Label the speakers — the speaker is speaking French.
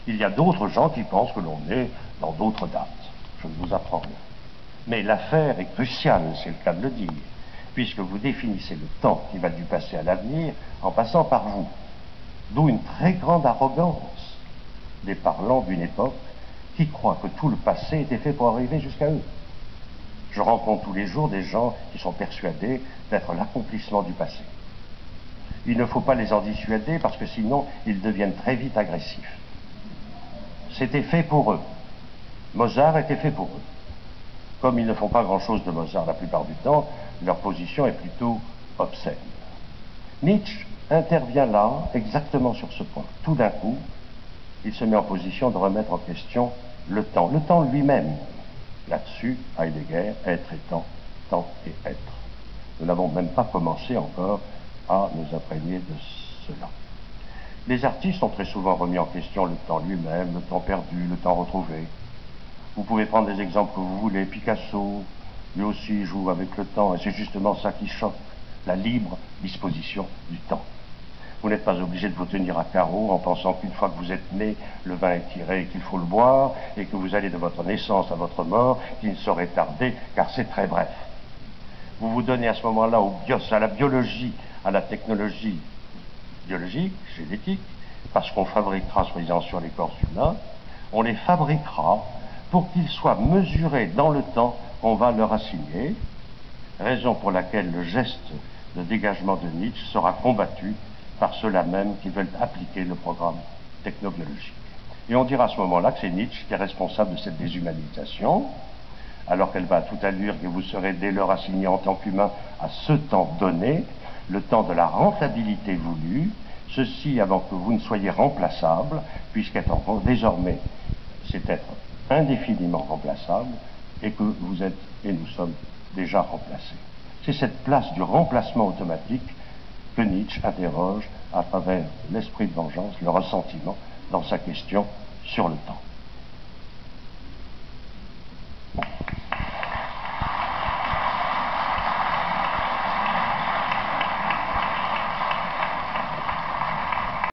Speaker 1: Il y a d'autres gens qui pensent que l'on est dans d'autres dates. Je ne vous apprends rien. Mais l'affaire est cruciale, c'est le cas de le dire, puisque vous définissez le temps qui va du passé à l'avenir en passant par vous. D'où une très grande arrogance des parlants d'une époque qui croient que tout le passé était fait pour arriver jusqu'à eux. Je rencontre tous les jours des gens qui sont persuadés d'être l'accomplissement du passé. Il ne faut pas les en dissuader parce que sinon ils deviennent très vite agressifs. C'était fait pour eux. Mozart était fait pour eux. Comme ils ne font pas grand-chose de Mozart la plupart du temps, leur position est plutôt obscène. Nietzsche intervient là, exactement sur ce point. Tout d'un coup, il se met en position de remettre en question le temps lui-même. Là-dessus, Heidegger, être et temps et être. Nous n'avons même pas commencé encore à nous imprégner de cela. Les artistes ont très souvent remis en question le temps lui-même, le temps perdu, le temps retrouvé. Vous pouvez prendre des exemples que vous voulez. Picasso, lui aussi, joue avec le temps, et c'est justement ça qui choque, la libre disposition du temps. Vous n'êtes pas obligé de vous tenir à carreau en pensant qu'une fois que vous êtes né, le vin est tiré et qu'il faut le boire, et que vous allez de votre naissance à votre mort, qu'il ne saurait tarder, car c'est très bref. Vous vous donnez à ce moment-là à la biologie, à la technologie biologique, génétique, parce qu'on fabriquera, soi-disant, sur les corps humains, on les fabriquera pour qu'ils soient mesurés dans le temps qu'on va leur assigner, raison pour laquelle le geste de dégagement de Nietzsche sera combattu par ceux-là même qui veulent appliquer le programme technobiologique. Et on dira à ce moment-là que c'est Nietzsche qui est responsable de cette déshumanisation, alors qu'elle va à toute allure, que vous serez dès lors assigné en tant qu'humain à ce temps donné, le temps de la rentabilité voulue, ceci avant que vous ne soyez remplaçable, puisqu'être désormais, c'est être indéfiniment remplaçable, et que vous êtes, et nous sommes, déjà remplacés. C'est cette place du remplacement automatique que Nietzsche interroge à travers l'esprit de vengeance, le ressentiment, dans sa question sur le temps.